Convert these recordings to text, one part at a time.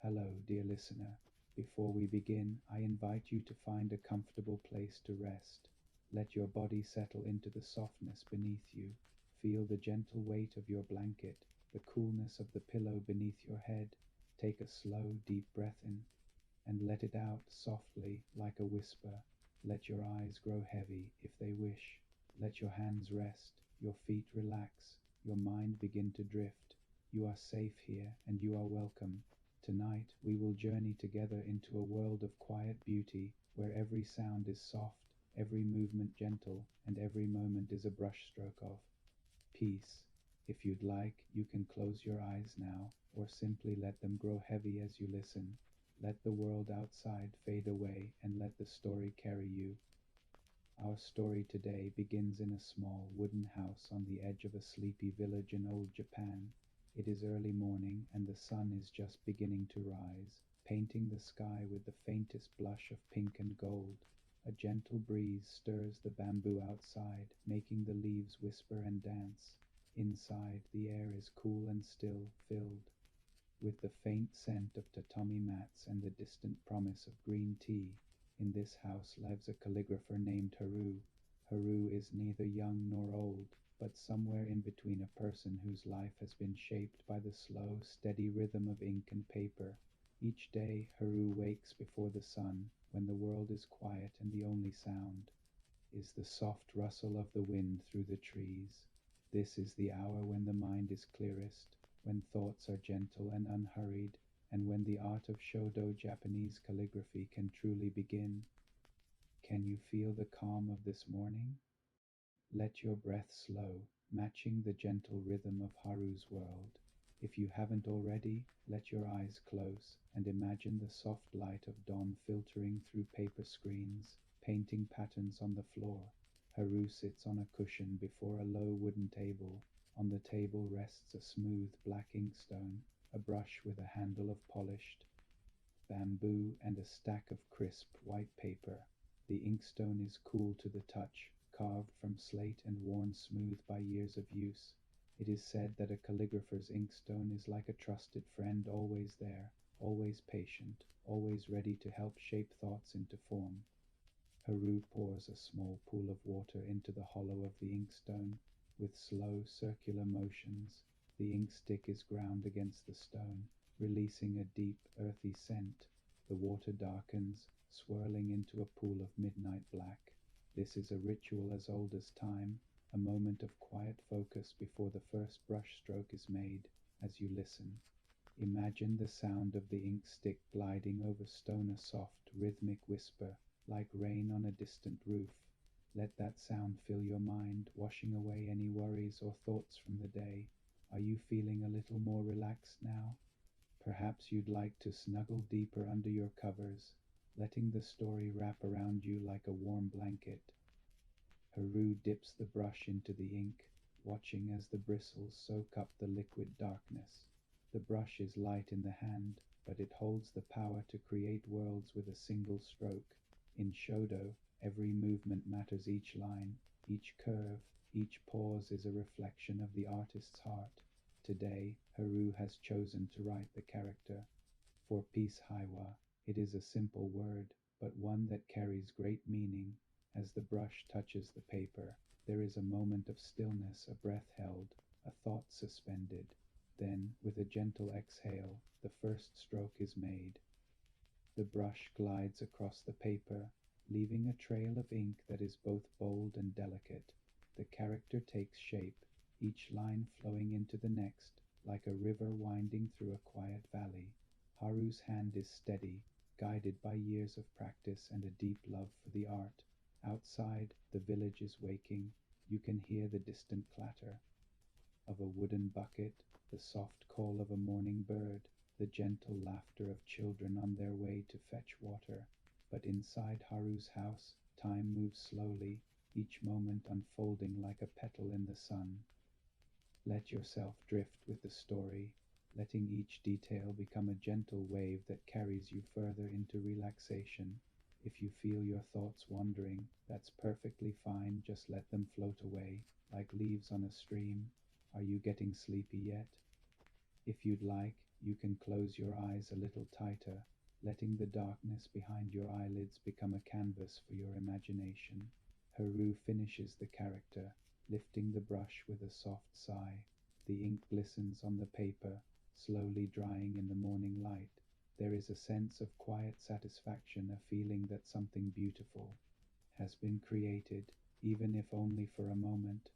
Hello, dear listener. Before we begin, I invite you to find a comfortable place to rest. Let your body settle into the softness beneath you. Feel the gentle weight of your blanket, the coolness of the pillow beneath your head. Take a slow, deep breath in and let it out softly like a whisper. Let your eyes grow heavy if they wish. Let your hands rest, your feet relax, your mind begin to drift. You are safe here and you are welcome. Tonight we will journey together into a world of quiet beauty where every sound is soft, every movement gentle, and every moment is a brushstroke of peace. If you'd like, you can close your eyes now, or simply let them grow heavy as you listen. Let the world outside fade away and let the story carry you. Our story today begins in a small wooden house on the edge of a sleepy village in old Japan. It is early morning and the sun is just beginning to rise, painting the sky with the faintest blush of pink and gold. A gentle breeze stirs the bamboo outside, making the leaves whisper and dance. Inside, the air is cool and still, filled with the faint scent of tatami mats and the distant promise of green tea. In this house lives a calligrapher named Haru. Haru is neither young nor old, but somewhere in between, a person whose life has been shaped by the slow, steady rhythm of ink and paper. Each day, Haru wakes before the sun, when the world is quiet and the only sound is the soft rustle of the wind through the trees. This is the hour when the mind is clearest, when thoughts are gentle and unhurried, and when the art of Shodo Japanese calligraphy can truly begin. Can you feel the calm of this morning? Let your breath slow, matching the gentle rhythm of Haru's world. If you haven't already, let your eyes close and imagine the soft light of dawn filtering through paper screens, painting patterns on the floor. Haru sits on a cushion before a low wooden table. On the table rests a smooth black inkstone, a brush with a handle of polished bamboo, and a stack of crisp white paper. The inkstone is cool to the touch, carved from slate and worn smooth by years of use. It is said that a calligrapher's inkstone is like a trusted friend, always there, always patient, always ready to help shape thoughts into form. Haru pours a small pool of water into the hollow of the inkstone. With slow, circular motions, the ink stick is ground against the stone, releasing a deep, earthy scent. The water darkens, swirling into a pool of midnight black. This is a ritual as old as time, a moment of quiet focus before the first brush stroke is made. As you listen, imagine the sound of the ink stick gliding over stone, a soft, rhythmic whisper, like rain on a distant roof. Let that sound fill your mind, washing away any worries or thoughts from the day. Are you feeling a little more relaxed now? Perhaps you'd like to snuggle deeper under your covers, letting the story wrap around you like a warm blanket. Haru dips the brush into the ink, watching as the bristles soak up the liquid darkness. The brush is light in the hand, but it holds the power to create worlds with a single stroke. In Shodo, every movement matters, each line, each curve, each pause is a reflection of the artist's heart. Today, Haru has chosen to write the character. For peace Haiwa, it is a simple word, but one that carries great meaning. As the brush touches the paper, there is a moment of stillness, a breath held, a thought suspended. Then, with a gentle exhale, the first stroke is made. The brush glides across the paper, leaving a trail of ink that is both bold and delicate. The character takes shape, each line flowing into the next, like a river winding through a quiet valley. Haru's hand is steady, guided by years of practice and a deep love for the art. Outside, the village is waking. You can hear the distant clatter of a wooden bucket, the soft call of a morning bird, the gentle laughter of children on their way to fetch water. But inside Haru's house, time moves slowly, each moment unfolding like a petal in the sun. Let yourself drift with the story, letting each detail become a gentle wave that carries you further into relaxation. If you feel your thoughts wandering, that's perfectly fine, just let them float away, like leaves on a stream. Are you getting sleepy yet? If you'd like, You can close your eyes a little tighter, letting the darkness behind your eyelids become a canvas for your imagination. Haru finishes the character, lifting the brush with a soft sigh. The ink glistens on the paper, slowly drying in the morning light. There is a sense of quiet satisfaction, a feeling that something beautiful has been created, even if only for a moment.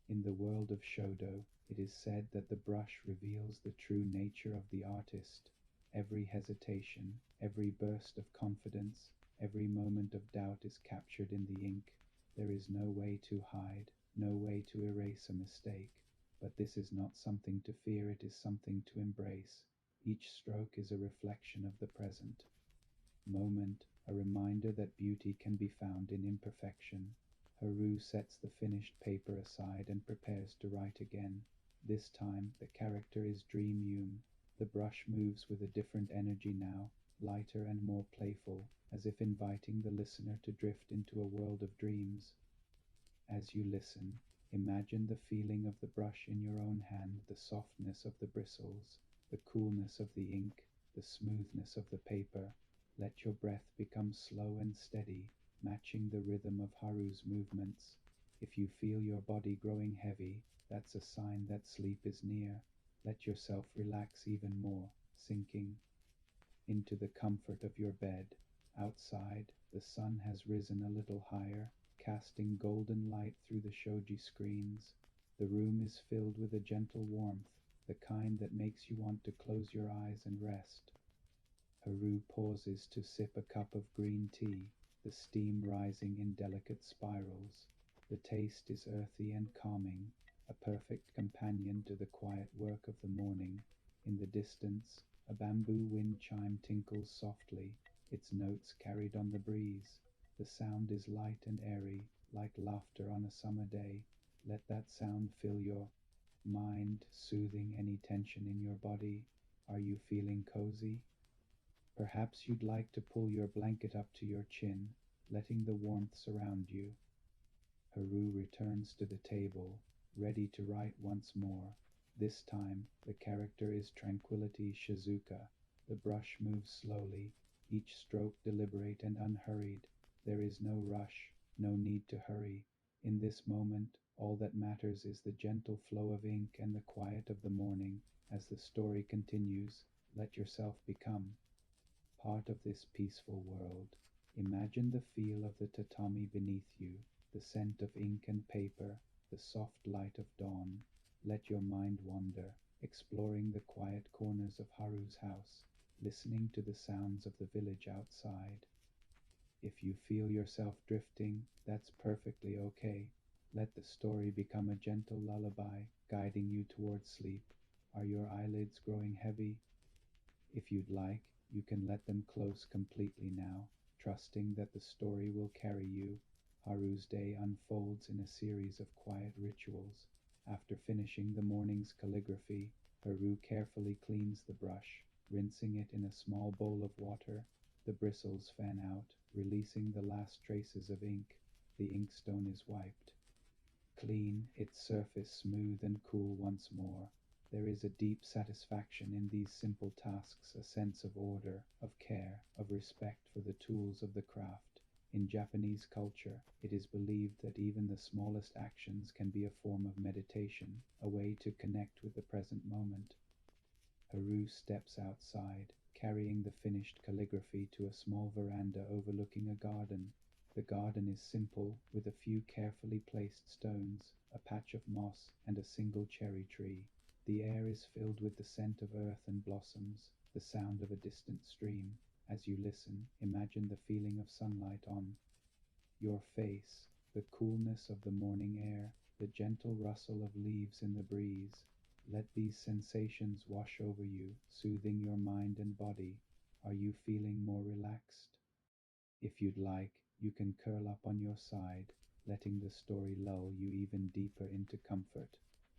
In the world of Shodo, it is said that the brush reveals the true nature of the artist. Every hesitation, every burst of confidence, every moment of doubt is captured in the ink. There is no way to hide, no way to erase a mistake. But this is not something to fear, it is something to embrace. Each stroke is a reflection of the present moment, a reminder that beauty can be found in imperfection. Haru sets the finished paper aside and prepares to write again. This time, the character is dream-hewn. The brush moves with a different energy now, lighter and more playful, as if inviting the listener to drift into a world of dreams. As you listen, imagine the feeling of the brush in your own hand, the softness of the bristles, the coolness of the ink, the smoothness of the paper. Let your breath become slow and steady, matching the rhythm of Haru's movements. If you feel your body growing heavy, that's a sign that sleep is near. Let yourself relax even more, sinking into the comfort of your bed. Outside, the sun has risen a little higher, casting golden light through the shoji screens. The room is filled with a gentle warmth, the kind that makes you want to close your eyes and rest. Haru pauses to sip a cup of green tea, the steam rising in delicate spirals. The taste is earthy and calming, a perfect companion to the quiet work of the morning. In the distance, a bamboo wind chime tinkles softly, its notes carried on the breeze. The sound is light and airy, like laughter on a summer day. Let that sound fill your mind, soothing any tension in your body. Are you feeling cozy? Perhaps you'd like to pull your blanket up to your chin, letting the warmth surround you. Haru returns to the table, ready to write once more. This time, the character is Tranquility Shizuka. The brush moves slowly, each stroke deliberate and unhurried. There is no rush, no need to hurry. In this moment, all that matters is the gentle flow of ink and the quiet of the morning. As the story continues, let yourself become part of this peaceful world. Imagine the feel of the tatami beneath you, the scent of ink and paper, the soft light of dawn. Let your mind wander, exploring the quiet corners of Haru's house, listening to the sounds of the village outside. If you feel yourself drifting, that's perfectly okay. Let the story become a gentle lullaby, guiding you towards sleep. Are your eyelids growing heavy? If you'd like, you can let them close completely now, trusting that the story will carry you. Haru's day unfolds in a series of quiet rituals. After finishing the morning's calligraphy, Haru carefully cleans the brush, rinsing it in a small bowl of water. The bristles fan out, releasing the last traces of ink. The inkstone is wiped clean, its surface smooth and cool once more. There is a deep satisfaction in these simple tasks, a sense of order, of care, of respect for the tools of the craft. In Japanese culture, it is believed that even the smallest actions can be a form of meditation, a way to connect with the present moment. Haru steps outside, carrying the finished calligraphy to a small veranda overlooking a garden. The garden is simple, with a few carefully placed stones, a patch of moss, and a single cherry tree. The air is filled with the scent of earth and blossoms, the sound of a distant stream. As you listen, imagine the feeling of sunlight on your face, the coolness of the morning air, the gentle rustle of leaves in the breeze. Let these sensations wash over you, soothing your mind and body. Are you feeling more relaxed? If you'd like, you can curl up on your side, letting the story lull you even deeper into comfort.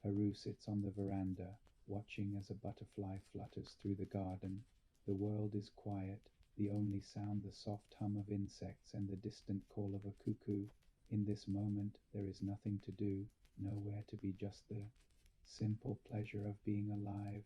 Haru sits on the veranda, watching as a butterfly flutters through the garden. The world is quiet, the only sound the soft hum of insects and the distant call of a cuckoo. In this moment, there is nothing to do, nowhere to be, just the simple pleasure of being alive.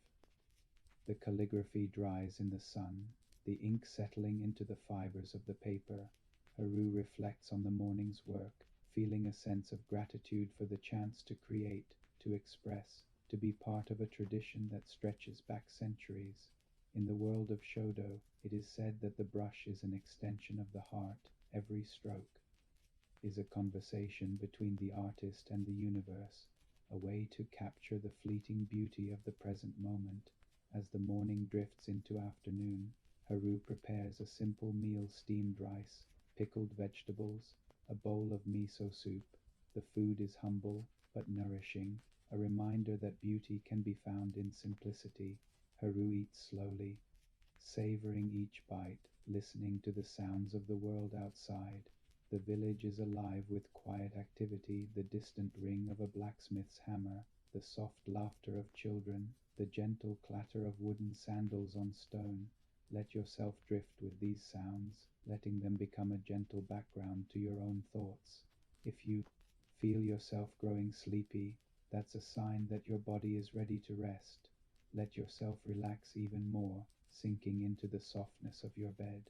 The calligraphy dries in the sun, the ink settling into the fibers of the paper. Haru reflects on the morning's work, feeling a sense of gratitude for the chance to create, to express, to be part of a tradition that stretches back centuries. In the world of Shodo, it is said that the brush is an extension of the heart. Every stroke is a conversation between the artist and the universe, a way to capture the fleeting beauty of the present moment. As the morning drifts into afternoon, Haru prepares a simple meal: steamed rice, pickled vegetables, a bowl of miso soup. The food is humble but nourishing, a reminder that beauty can be found in simplicity. Haru eats slowly, savoring each bite, listening to the sounds of the world outside. The village is alive with quiet activity: the distant ring of a blacksmith's hammer, the soft laughter of children, the gentle clatter of wooden sandals on stone. Let yourself drift with these sounds, letting them become a gentle background to your own thoughts. If you feel yourself growing sleepy, that's a sign that your body is ready to rest. Let yourself relax even more, sinking into the softness of your bed.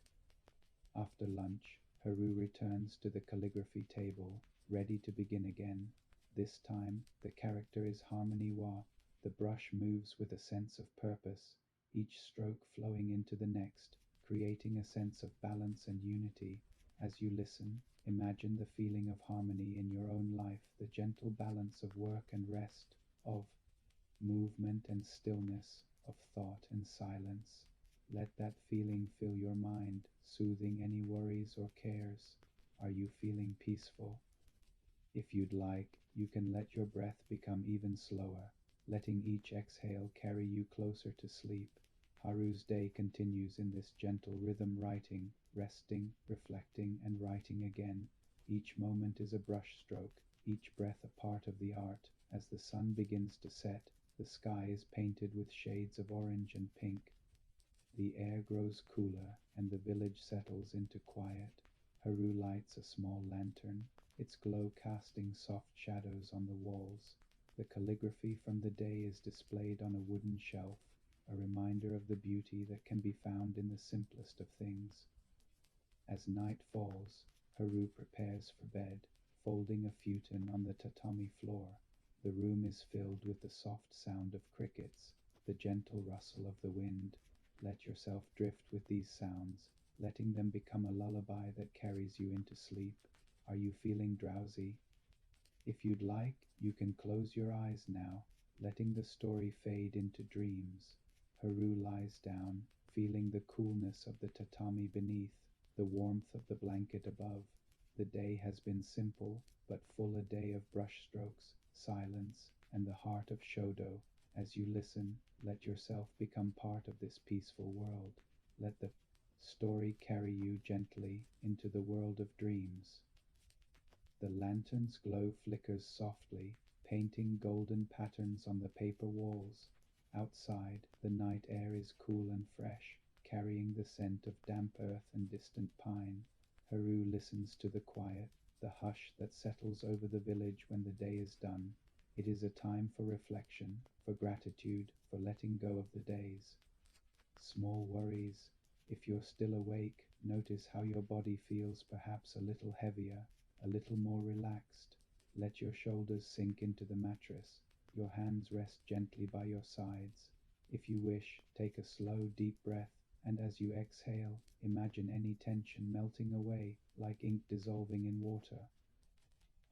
After lunch, Haru returns to the calligraphy table, ready to begin again. This time, the character is harmony wa. The brush moves with a sense of purpose, each stroke flowing into the next, creating a sense of balance and unity. As you listen, imagine the feeling of harmony in your own life, the gentle balance of work and rest, of movement and stillness, of thought and silence. Let that feeling fill your mind, soothing any worries or cares. Are you feeling peaceful? If you'd like, you can let your breath become even slower, letting each exhale carry you closer to sleep. Haru's day continues in this gentle rhythm: writing, resting, reflecting, and writing again. Each moment is a brushstroke, each breath a part of the art. As the sun begins to set, the sky is painted with shades of orange and pink. The air grows cooler, and the village settles into quiet. Haru lights a small lantern, its glow casting soft shadows on the walls. The calligraphy from the day is displayed on a wooden shelf, a reminder of the beauty that can be found in the simplest of things. As night falls, Haru prepares for bed, folding a futon on the tatami floor. The room is filled with the soft sound of crickets, the gentle rustle of the wind. Let yourself drift with these sounds, letting them become a lullaby that carries you into sleep. Are you feeling drowsy? If you'd like, you can close your eyes now, letting the story fade into dreams. Haru lies down, feeling the coolness of the tatami beneath, the warmth of the blanket above. The day has been simple, but full: a day of brushstrokes, silence, and the heart of Shodo. As you listen, let yourself become part of this peaceful world. Let the story carry you gently into the world of dreams. The lantern's glow flickers softly, painting golden patterns on the paper walls. Outside, the night air is cool and fresh, carrying the scent of damp earth and distant pine. Haru listens to the quiet, the hush that settles over the village when the day is done. It is a time for reflection, for gratitude, for letting go of the days. Small worries. If you're still awake, notice how your body feels, perhaps a little heavier, a little more relaxed. Let your shoulders sink into the mattress, your hands rest gently by your sides. If you wish, take a slow, deep breath, and as you exhale, imagine any tension melting away, like ink dissolving in water.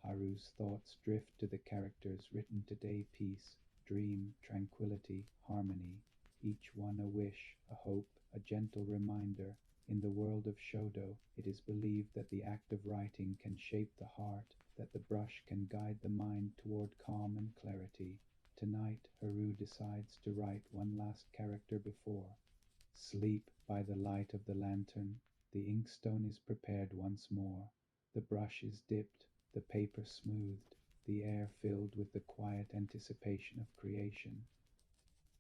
Haru's thoughts drift to the characters written today: peace, dream, tranquility, harmony. Each one a wish, a hope, a gentle reminder. In the world of Shodo, it is believed that the act of writing can shape the heart, that the brush can guide the mind toward calm and clarity. Tonight, Haru decides to write one last character before sleep. By the light of the lantern, the inkstone is prepared once more. The brush is dipped, the paper smoothed, the air filled with the quiet anticipation of creation.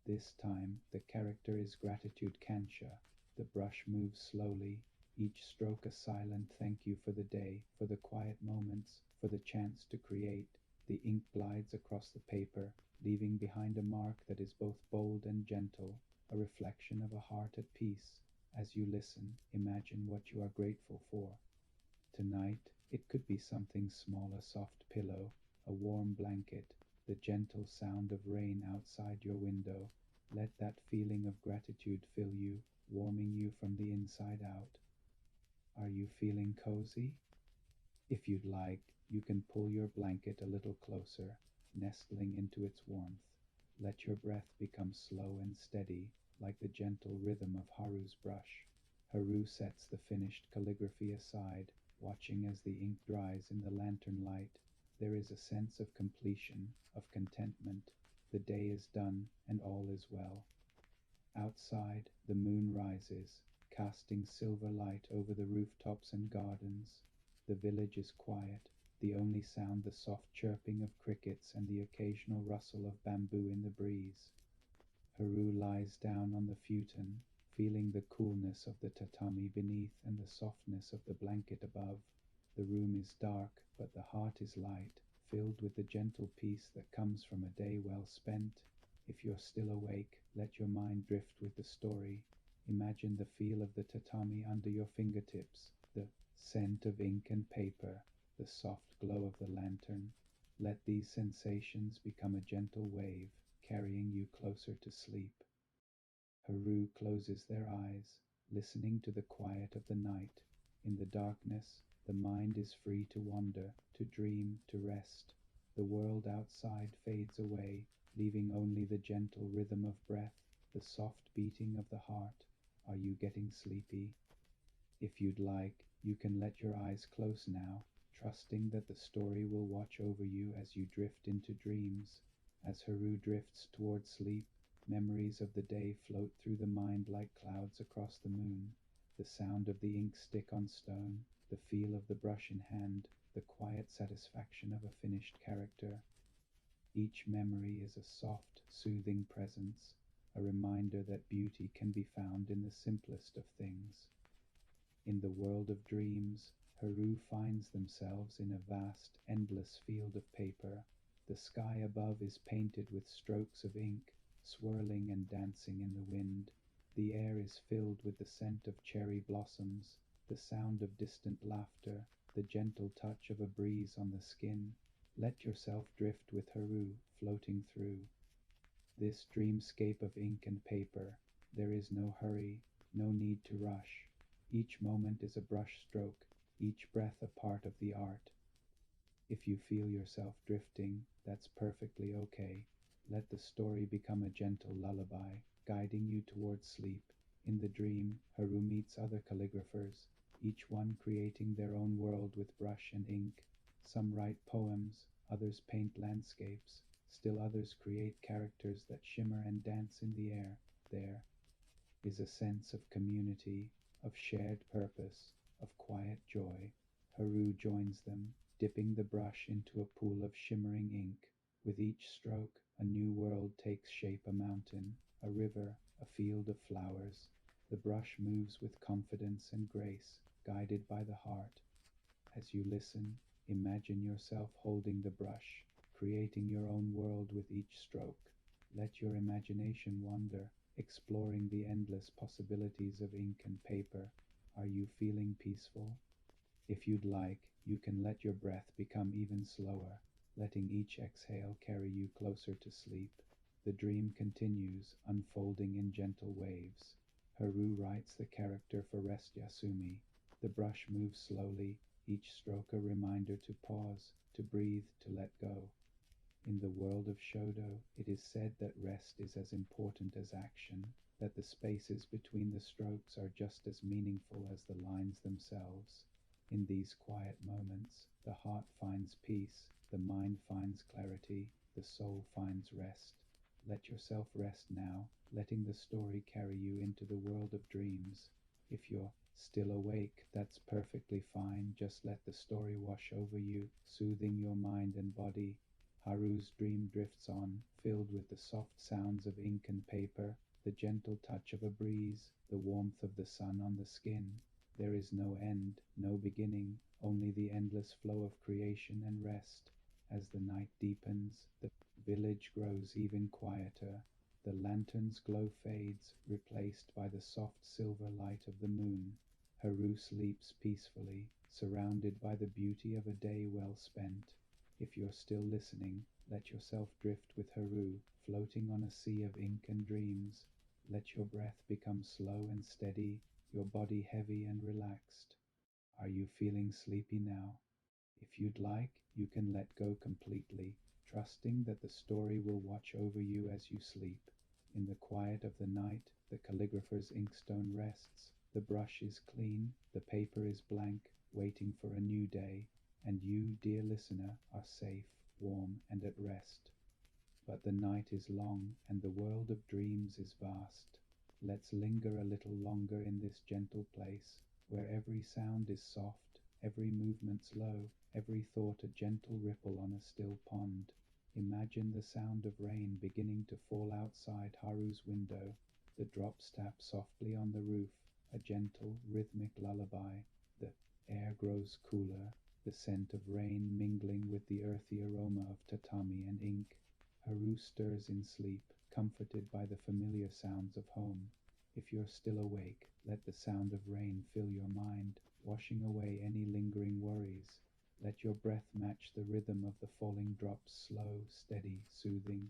This time, the character is gratitude Kansha. The brush moves slowly, each stroke a silent thank you for the day, for the quiet moments, for the chance to create. The ink glides across the paper, leaving behind a mark that is both bold and gentle, a reflection of a heart at peace. As you listen, imagine what you are grateful for. Tonight, it could be something small, a soft pillow, a warm blanket, the gentle sound of rain outside your window. Let that feeling of gratitude fill you, warming you from the inside out. Are you feeling cozy? If you'd like, you can pull your blanket a little closer, nestling into its warmth. Let your breath become slow and steady, like the gentle rhythm of Haru's brush. Haru sets the finished calligraphy aside, watching as the ink dries in the lantern light. There is a sense of completion, of contentment. The day is done, and all is well. Outside, the moon rises, casting silver light over the rooftops and gardens. The village is quiet, the only sound the soft chirping of crickets and the occasional rustle of bamboo in the breeze. Haru lies down on the futon, feeling the coolness of the tatami beneath and the softness of the blanket above. The room is dark, but the heart is light, filled with the gentle peace that comes from a day well spent. If you're still awake, let your mind drift with the story. Imagine the feel of the tatami under your fingertips, the scent of ink and paper, the soft glow of the lantern. Let these sensations become a gentle wave, carrying you closer to sleep. Haru closes their eyes, listening to the quiet of the night. In the darkness, the mind is free to wander, to dream, to rest. The world outside fades away, leaving only the gentle rhythm of breath, the soft beating of the heart. Are you getting sleepy? If you'd like, you can let your eyes close now, trusting that the story will watch over you as you drift into dreams. As Haru drifts toward sleep, memories of the day float through the mind like clouds across the moon. The sound of the ink stick on stone, the feel of the brush in hand, the quiet satisfaction of a finished character. Each memory is a soft, soothing presence, a reminder that beauty can be found in the simplest of things. In the world of dreams, Haru finds themselves in a vast, endless field of paper. The sky above is painted with strokes of ink, swirling and dancing in the wind. The air is filled with the scent of cherry blossoms, the sound of distant laughter, the gentle touch of a breeze on the skin. Let yourself drift with Haru, floating through this dreamscape of ink and paper. There is no hurry, no need to rush. Each moment is a brushstroke, each breath a part of the art. If you feel yourself drifting, that's perfectly okay. Let the story become a gentle lullaby, guiding you towards sleep. In the dream, Haru meets other calligraphers, each one creating their own world with brush and ink. Some write poems, others paint landscapes, still others create characters that shimmer and dance in the air. There is a sense of community, of shared purpose, of quiet joy. Haru joins them, dipping the brush into a pool of shimmering ink. With each stroke, a new world takes shape, a mountain, a river, a field of flowers. The brush moves with confidence and grace, guided by the heart. As you listen, imagine yourself holding the brush, creating your own world with each stroke. Let your imagination wander, exploring the endless possibilities of ink and paper. Are you feeling peaceful? If you'd like, you can let your breath become even slower, letting each exhale carry you closer to sleep. The dream continues, unfolding in gentle waves. Haru writes the character for Rest Yasumi. The brush moves slowly, each stroke a reminder to pause, to breathe, to let go. In the world of Shodo, it is said that rest is as important as action, that the spaces between the strokes are just as meaningful as the lines themselves. In these quiet moments, the heart finds peace, the mind finds clarity, the soul finds rest. Let yourself rest now, letting the story carry you into the world of dreams. If you're still awake, that's perfectly fine. Just let the story wash over you, soothing your mind and body. Haru's dream drifts on, filled with the soft sounds of ink and paper, the gentle touch of a breeze, the warmth of the sun on the skin. There is no end, no beginning, only the endless flow of creation and rest. As the night deepens, the village grows even quieter. The lantern's glow fades, replaced by the soft silver light of the moon. Haru sleeps peacefully, surrounded by the beauty of a day well spent. If you're still listening, let yourself drift with Haru, floating on a sea of ink and dreams. Let your breath become slow and steady, your body heavy and relaxed. Are you feeling sleepy now? If you'd like, you can let go completely, trusting that the story will watch over you as you sleep. In the quiet of the night, the calligrapher's inkstone rests, the brush is clean, the paper is blank, waiting for a new day, and you, dear listener, are safe, warm, and at rest. But the night is long, and the world of dreams is vast. Let's linger a little longer in this gentle place, where every sound is soft, every movement slow, every thought a gentle ripple on a still pond. Imagine the sound of rain beginning to fall outside Haru's window. The drops tap softly on the roof, a gentle, rhythmic lullaby. The air grows cooler, the scent of rain mingling with the earthy aroma of tatami and ink. Haru stirs in sleep, comforted by the familiar sounds of home. If you're still awake, let the sound of rain fill your mind, washing away any lingering worries. Let your breath match the rhythm of the falling drops, slow, steady, soothing.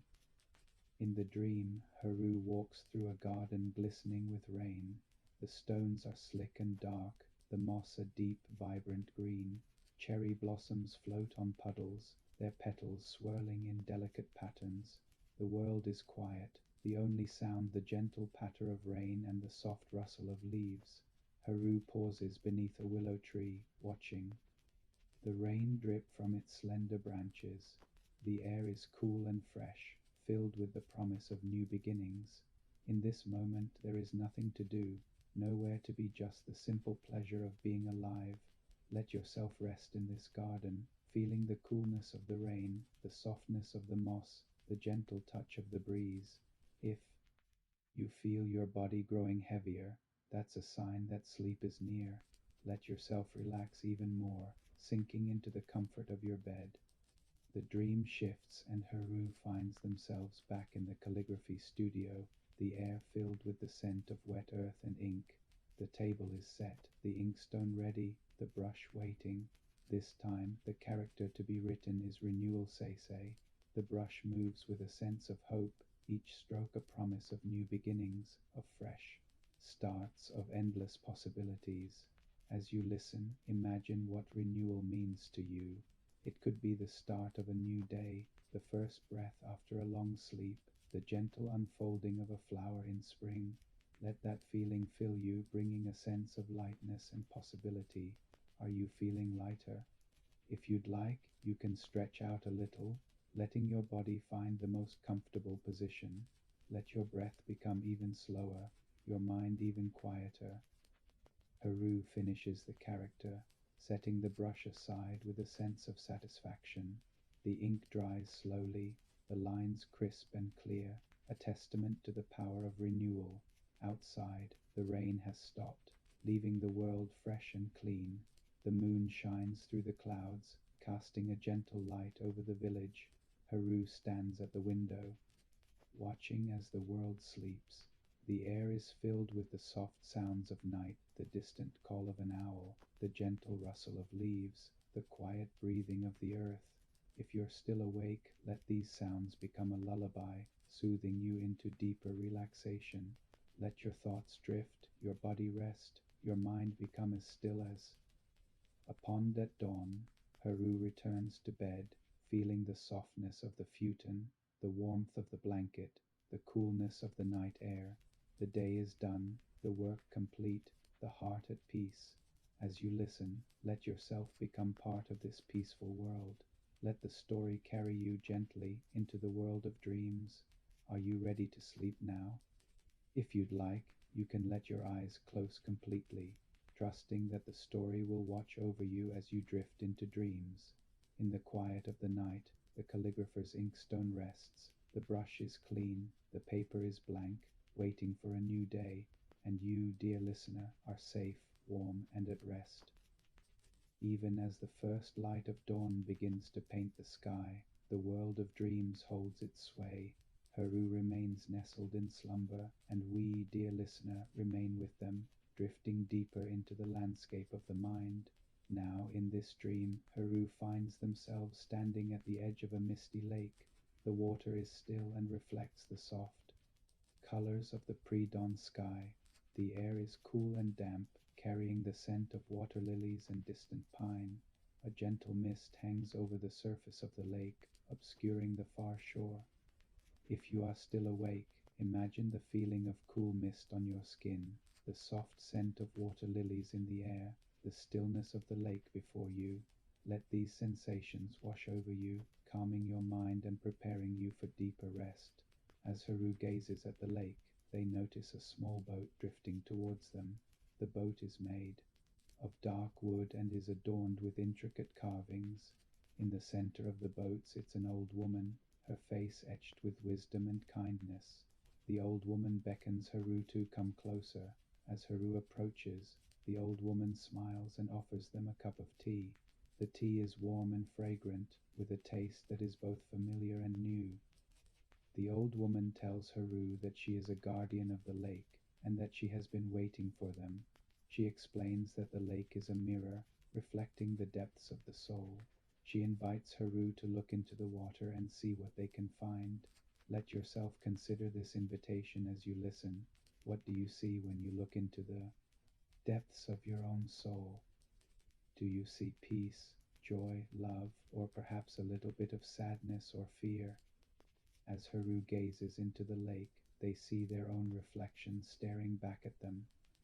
In the dream, Haru walks through a garden glistening with rain. The stones are slick and dark, the moss a deep, vibrant green. Cherry blossoms float on puddles, their petals swirling in delicate patterns. The world is quiet, the only sound the gentle patter of rain and the soft rustle of leaves. Haru pauses beneath a willow tree, watching. The rain drip from its slender branches. The air is cool and fresh, filled with the promise of new beginnings. In this moment there is nothing to do, nowhere to be, just the simple pleasure of being alive. Let yourself rest in this garden, feeling the coolness of the rain, the softness of the moss, the gentle touch of the breeze. If you feel your body growing heavier, that's a sign that sleep is near. Let yourself relax even more, sinking into the comfort of your bed. The dream shifts and Haru finds themselves back in the calligraphy studio, the air filled with the scent of wet earth and ink. The table is set, the inkstone ready, the brush waiting. This time, the character to be written is renewal Seisei. The brush moves with a sense of hope, each stroke a promise of new beginnings, of fresh starts, of endless possibilities. As you listen, imagine what renewal means to you. It could be the start of a new day, the first breath after a long sleep, the gentle unfolding of a flower in spring. Let that feeling fill you, bringing a sense of lightness and possibility. Are you feeling lighter? If you'd like, you can stretch out a little, letting your body find the most comfortable position. Let your breath become even slower, your mind even quieter. Haru finishes the character, setting the brush aside with a sense of satisfaction. The ink dries slowly, the lines crisp and clear, a testament to the power of renewal. Outside, the rain has stopped, leaving the world fresh and clean. The moon shines through the clouds, casting a gentle light over the village. Haru stands at the window, watching as the world sleeps. The air is filled with the soft sounds of night, the distant call of an owl, the gentle rustle of leaves, the quiet breathing of the earth. If you're still awake, let these sounds become a lullaby, soothing you into deeper relaxation. Let your thoughts drift, your body rest, your mind become as still as. Upon at dawn, Haru returns to bed, feeling the softness of the futon, the warmth of the blanket, the coolness of the night air. The day is done, the work complete, the heart at peace. As you listen, let yourself become part of this peaceful world. Let the story carry you gently into the world of dreams. Are you ready to sleep now? If you'd like, you can let your eyes close completely, trusting that the story will watch over you as you drift into dreams. In the quiet of the night, the calligrapher's inkstone rests, the brush is clean, the paper is blank, waiting for a new day, and you, dear listener, are safe, warm, and at rest. Even as the first light of dawn begins to paint the sky, the world of dreams holds its sway. Haru remains nestled in slumber, and we, dear listener, remain with them, drifting deeper into the landscape of the mind. Now, in this dream, Haru finds themselves standing at the edge of a misty lake. The water is still and reflects the soft colors of the pre-dawn sky. The air is cool and damp, carrying the scent of water lilies and distant pine. A gentle mist hangs over the surface of the lake, obscuring the far shore. If you are still awake, imagine the feeling of cool mist on your skin, the soft scent of water lilies in the air, the stillness of the lake before you. Let these sensations wash over you, calming your mind and preparing you for deeper rest. As Haru gazes at the lake, they notice a small boat drifting towards them. The boat is made of dark wood and is adorned with intricate carvings. In the center of the boat sits an old woman, her face etched with wisdom and kindness. The old woman beckons Haru to come closer. As Haru approaches, the old woman smiles and offers them a cup of tea. The tea is warm and fragrant, with a taste that is both familiar and new. The old woman tells Haru that she is a guardian of the lake, and that she has been waiting for them. She explains that the lake is a mirror, reflecting the depths of the soul. She invites Haru to look into the water and see what they can find. Let yourself consider this invitation as you listen. What do you see when you look into the depths of your own soul? Do you see peace, joy, love, or perhaps a little bit of sadness or fear? As Haru gazes into the lake, they see their own reflection staring back at them.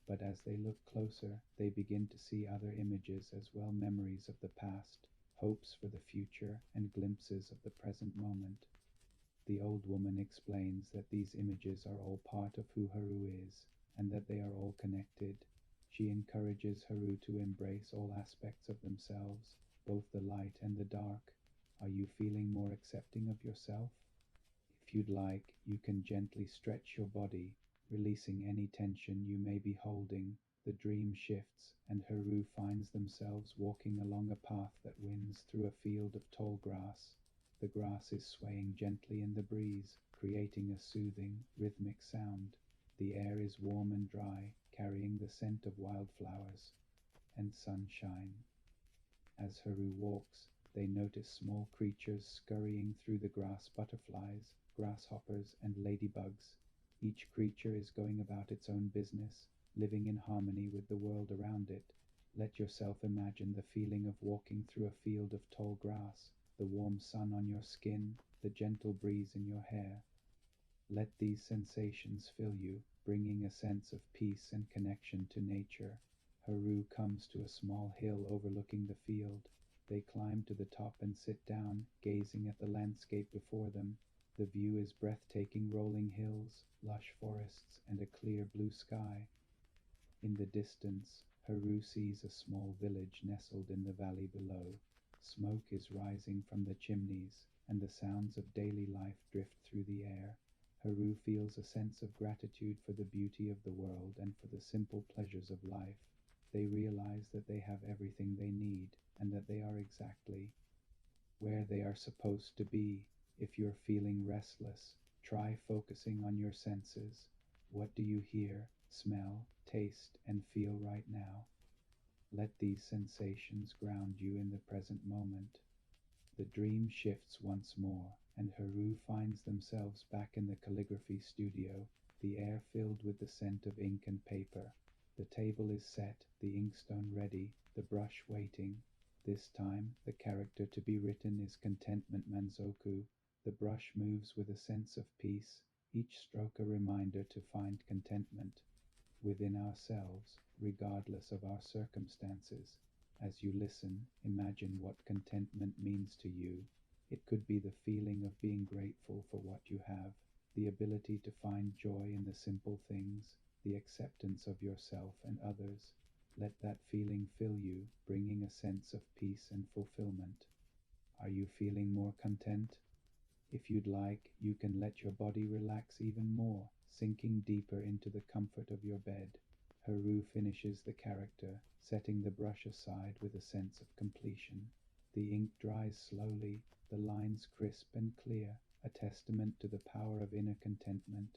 But as they look closer, they begin to see other images as well, memories of the past, hopes for the future, and glimpses of the present moment. The old woman explains that these images are all part of who Haru is, and that they are all connected. She encourages Haru to embrace all aspects of themselves, both the light and the dark. Are you feeling more accepting of yourself? If you'd like, you can gently stretch your body, releasing any tension you may be holding. The dream shifts, and Haru finds themselves walking along a path that winds through a field of tall grass. The grass is swaying gently in the breeze, creating a soothing, rhythmic sound. The air is warm and dry, carrying the scent of wildflowers and sunshine. As Haru walks, they notice small creatures scurrying through the grass: butterflies, grasshoppers, and ladybugs. Each creature is going about its own business, living in harmony with the world around it. Let yourself imagine the feeling of walking through a field of tall grass, the warm sun on your skin, the gentle breeze in your hair. Let these sensations fill you, bringing a sense of peace and connection to nature. Haru comes to a small hill overlooking the field. They climb to the top and sit down, gazing at the landscape before them. The view is breathtaking: rolling hills, lush forests, and a clear blue sky. In the distance, Haru sees a small village nestled in the valley below. Smoke is rising from the chimneys, and the sounds of daily life drift through the air. Haru feels a sense of gratitude for the beauty of the world and for the simple pleasures of life. They realize that they have everything they need, and that they are exactly where they are supposed to be. If you're feeling restless, try focusing on your senses. What do you hear, smell, taste, and feel right now? Let these sensations ground you in the present moment. The dream shifts once more, and Haru finds themselves back in the calligraphy studio, the air filled with the scent of ink and paper. The table is set, the inkstone ready, the brush waiting. This time, the character to be written is Contentment Manzoku. The brush moves with a sense of peace, each stroke a reminder to find contentment within ourselves, regardless of our circumstances. As you listen, imagine what contentment means to you. It could be the feeling of being grateful for what you have, the ability to find joy in the simple things, the acceptance of yourself and others. Let that feeling fill you, bringing a sense of peace and fulfillment. Are you feeling more content? If you'd like, you can let your body relax even more, sinking deeper into the comfort of your bed. Haru finishes the character, setting the brush aside with a sense of completion. The ink dries slowly, the lines crisp and clear, a testament to the power of inner contentment.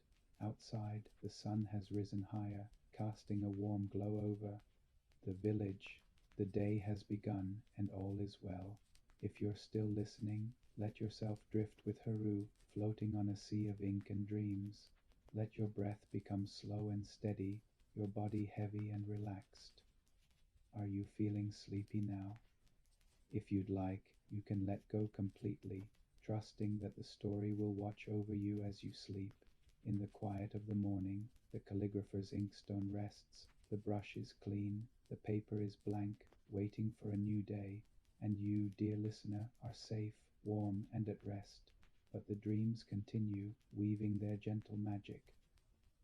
Outside, the sun has risen higher, casting a warm glow over the village. The day has begun, and all is well. If you're still listening, let yourself drift with Haru, floating on a sea of ink and dreams. Let your breath become slow and steady, your body heavy and relaxed. Are you feeling sleepy now? If you'd like, you can let go completely, trusting that the story will watch over you as you sleep. In the quiet of the morning, the calligrapher's inkstone rests, the brush is clean, the paper is blank, waiting for a new day, and you, dear listener, are safe, warm, and at rest. But the dreams continue, weaving their gentle magic.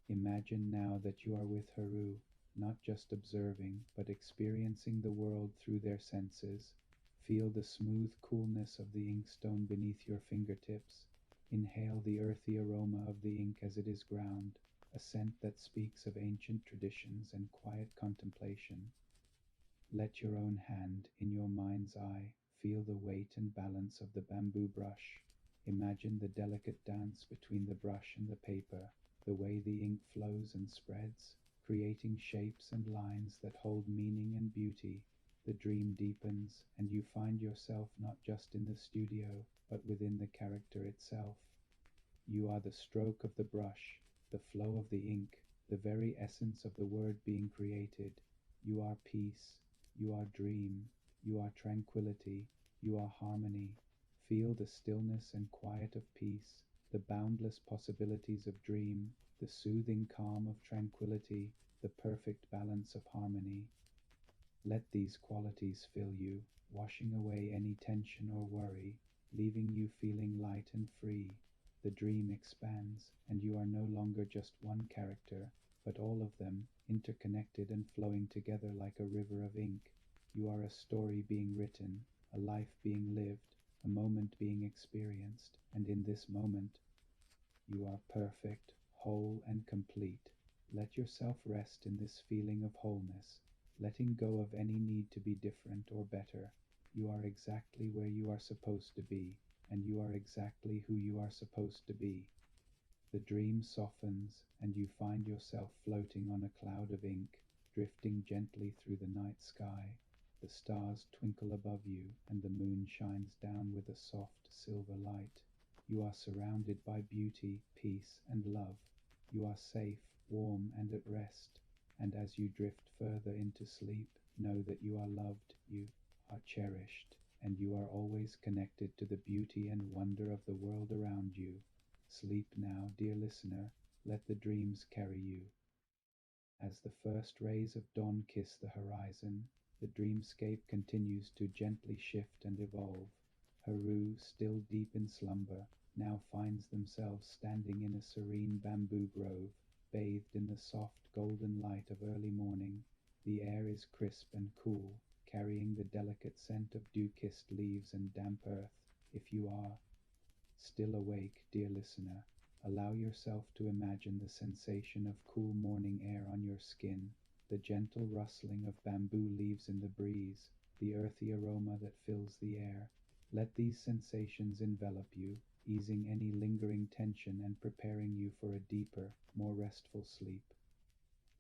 Imagine now that you are with Haru, not just observing, but experiencing the world through their senses. Feel the smooth coolness of the inkstone beneath your fingertips. Inhale the earthy aroma of the ink as it is ground, a scent that speaks of ancient traditions and quiet contemplation. Let your own hand, in your mind's eye, feel the weight and balance of the bamboo brush. Imagine the delicate dance between the brush and the paper, the way the ink flows and spreads, creating shapes and lines that hold meaning and beauty. The dream deepens, and you find yourself not just in the studio, but within the character itself. You are the stroke of the brush, the flow of the ink, the very essence of the word being created. You are peace, you are dream, you are tranquility, you are harmony. Feel the stillness and quiet of peace, the boundless possibilities of dream, the soothing calm of tranquility, the perfect balance of harmony. Let these qualities fill you, washing away any tension or worry, leaving you feeling light and free. The dream expands, and you are no longer just one character, but all of them, interconnected and flowing together like a river of ink. You are a story being written, a life being lived, a moment being experienced, and in this moment, you are perfect, whole, and complete. Let yourself rest in this feeling of wholeness, letting go of any need to be different or better. You are exactly where you are supposed to be, and you are exactly who you are supposed to be. The dream softens, and you find yourself floating on a cloud of ink, drifting gently through the night sky. The stars twinkle above you, and the moon shines down with a soft silver light. You are surrounded by beauty, peace, and love. You are safe, warm, and at rest. And as you drift further into sleep, know that you are loved, you are cherished, and you are always connected to the beauty and wonder of the world around you. Sleep now, dear listener, let the dreams carry you. As the first rays of dawn kiss the horizon, the dreamscape continues to gently shift and evolve. Haru, still deep in slumber, now finds themselves standing in a serene bamboo grove, bathed in the soft golden light of early morning. The air is crisp and cool, carrying the delicate scent of dew-kissed leaves and damp earth. If you are still awake, dear listener, allow yourself to imagine the sensation of cool morning air on your skin, the gentle rustling of bamboo leaves in the breeze, the earthy aroma that fills the air. Let these sensations envelop you, easing any lingering tension and preparing you for a deeper, more restful sleep.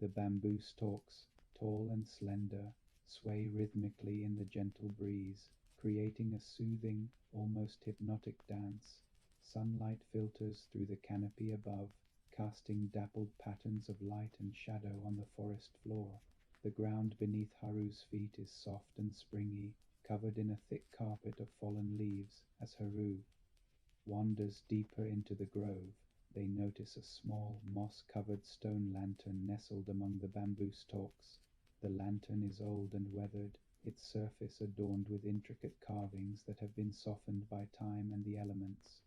The bamboo stalks, tall and slender, sway rhythmically in the gentle breeze, creating a soothing, almost hypnotic dance. Sunlight filters through the canopy above, casting dappled patterns of light and shadow on the forest floor. The ground beneath Haru's feet is soft and springy, covered in a thick carpet of fallen leaves. As Haru wanders deeper into the grove, they notice a small, moss-covered stone lantern nestled among the bamboo stalks. The lantern is old and weathered, its surface adorned with intricate carvings that have been softened by time and the elements.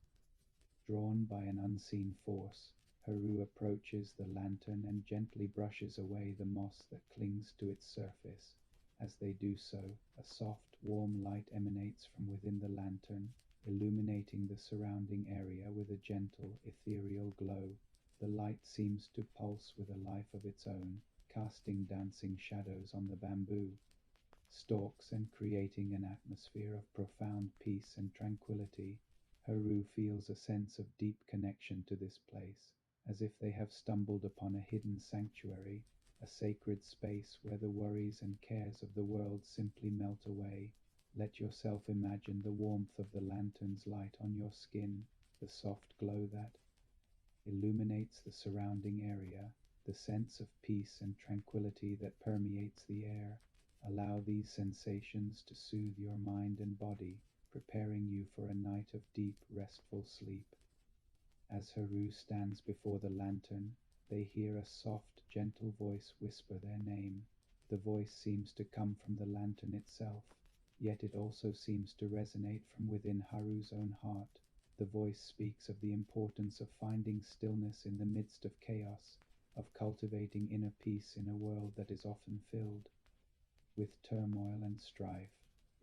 Drawn by an unseen force, Haru approaches the lantern and gently brushes away the moss that clings to its surface. As they do so, a soft, warm light emanates from within the lantern, illuminating the surrounding area with a gentle, ethereal glow. The light seems to pulse with a life of its own, casting dancing shadows on the bamboo stalks and creating an atmosphere of profound peace and tranquility. Haru feels a sense of deep connection to this place, as if they have stumbled upon a hidden sanctuary, a sacred space where the worries and cares of the world simply melt away. Let yourself imagine the warmth of the lantern's light on your skin, the soft glow that illuminates the surrounding area, the sense of peace and tranquility that permeates the air. Allow these sensations to soothe your mind and body, preparing you for a night of deep, restful sleep. As Haru stands before the lantern, they hear a soft, gentle voice whisper their name. The voice seems to come from the lantern itself, yet it also seems to resonate from within Haru's own heart. The voice speaks of the importance of finding stillness in the midst of chaos, of cultivating inner peace in a world that is often filled with turmoil and strife.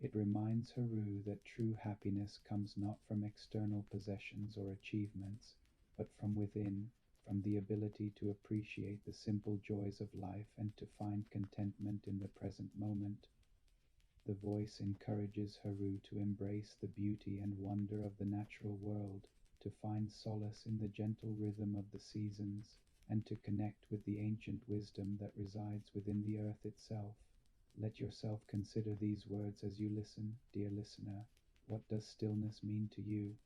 It reminds Haru that true happiness comes not from external possessions or achievements, but from within, from the ability to appreciate the simple joys of life and to find contentment in the present moment. The voice encourages Haru to embrace the beauty and wonder of the natural world, to find solace in the gentle rhythm of the seasons, and to connect with the ancient wisdom that resides within the earth itself. Let yourself consider these words as you listen, dear listener. What does stillness mean to you?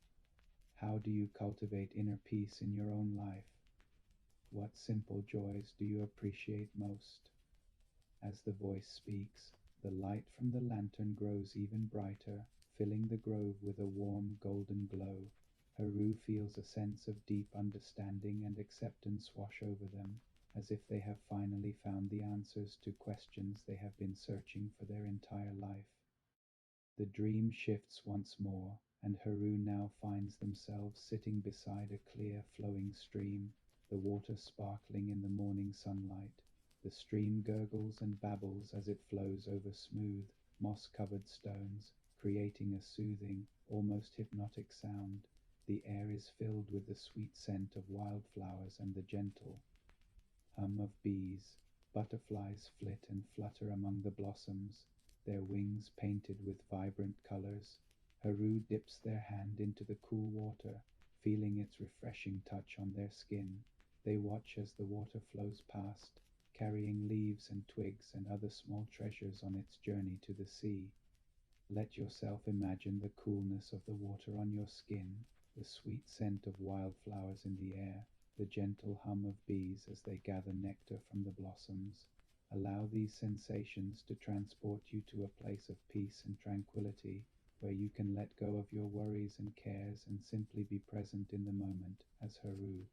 How do you cultivate inner peace in your own life? What simple joys do you appreciate most? As the voice speaks, the light from the lantern grows even brighter, filling the grove with a warm golden glow. Haru feels a sense of deep understanding and acceptance wash over them, as if they have finally found the answers to questions they have been searching for their entire life. The dream shifts once more, and Haru now finds themselves sitting beside a clear flowing stream, the water sparkling in the morning sunlight. The stream gurgles and babbles as it flows over smooth, moss-covered stones, creating a soothing, almost hypnotic sound. The air is filled with the sweet scent of wildflowers and the gentle hum of bees. Butterflies flit and flutter among the blossoms, their wings painted with vibrant colors. Haru dips their hand into the cool water, feeling its refreshing touch on their skin. They watch as the water flows past, carrying leaves and twigs and other small treasures on its journey to the sea. Let yourself imagine the coolness of the water on your skin, the sweet scent of wildflowers in the air, the gentle hum of bees as they gather nectar from the blossoms. Allow these sensations to transport you to a place of peace and tranquility, where you can let go of your worries and cares and simply be present in the moment. As Haru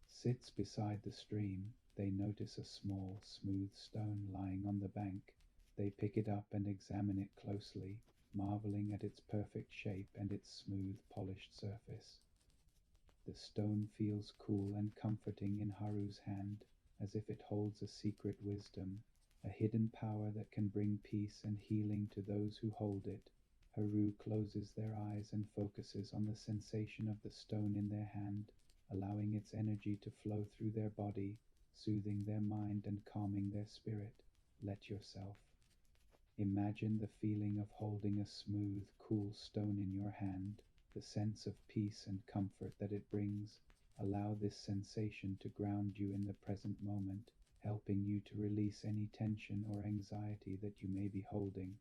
sits beside the stream, they notice a small, smooth stone lying on the bank. They pick it up and examine it closely, marveling at its perfect shape and its smooth, polished surface. The stone feels cool and comforting in Haru's hand, as if it holds a secret wisdom, a hidden power that can bring peace and healing to those who hold it. Haru closes their eyes and focuses on the sensation of the stone in their hand, allowing its energy to flow through their body, soothing their mind and calming their spirit. Let yourself imagine the feeling of holding a smooth, cool stone in your hand, the sense of peace and comfort that it brings. Allow this sensation to ground you in the present moment, helping you to release any tension or anxiety that you may be holding.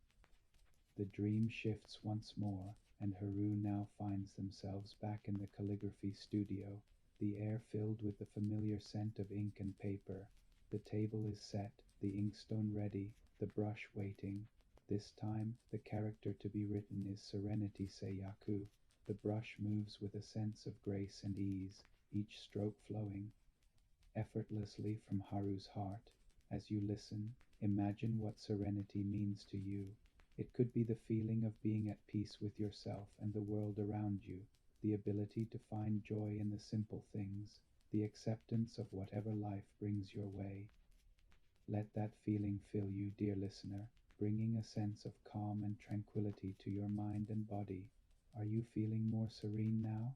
The dream shifts once more, and Haru now finds themselves back in the calligraphy studio, the air filled with the familiar scent of ink and paper. The table is set, the inkstone ready, the brush waiting. This time, the character to be written is Serenity Seiyaku. The brush moves with a sense of grace and ease, each stroke flowing effortlessly from Haru's heart. As you listen, imagine what serenity means to you. It could be the feeling of being at peace with yourself and the world around you, the ability to find joy in the simple things, the acceptance of whatever life brings your way. Let that feeling fill you, dear listener, bringing a sense of calm and tranquility to your mind and body. Are you feeling more serene now?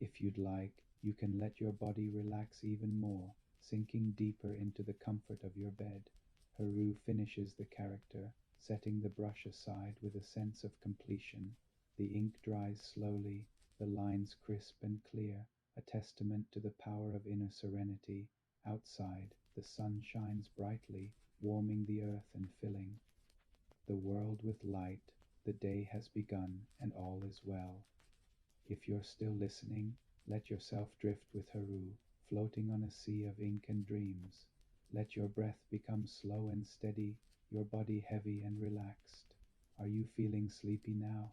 If you'd like, you can let your body relax even more, sinking deeper into the comfort of your bed. Haru finishes the character, setting the brush aside with a sense of completion. The ink dries slowly, the lines crisp and clear, a testament to the power of inner serenity. Outside, the sun shines brightly, warming the earth and filling the world with light. The day has begun, and all is well. If you're still listening, let yourself drift with Haru, floating on a sea of ink and dreams. Let your breath become slow and steady, your body heavy and relaxed. Are you feeling sleepy now?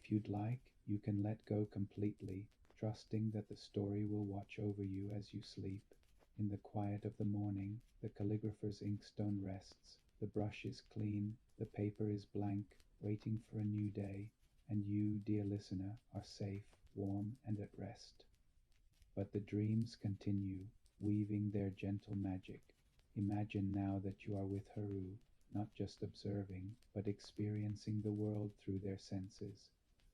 If you'd like, you can let go completely, trusting that the story will watch over you as you sleep. In the quiet of the morning, the calligrapher's inkstone rests. The brush is clean, the paper is blank, waiting for a new day, and you, dear listener, are safe, warm, and at rest. But the dreams continue, weaving their gentle magic. Imagine now that you are with Haru, not just observing, but experiencing the world through their senses.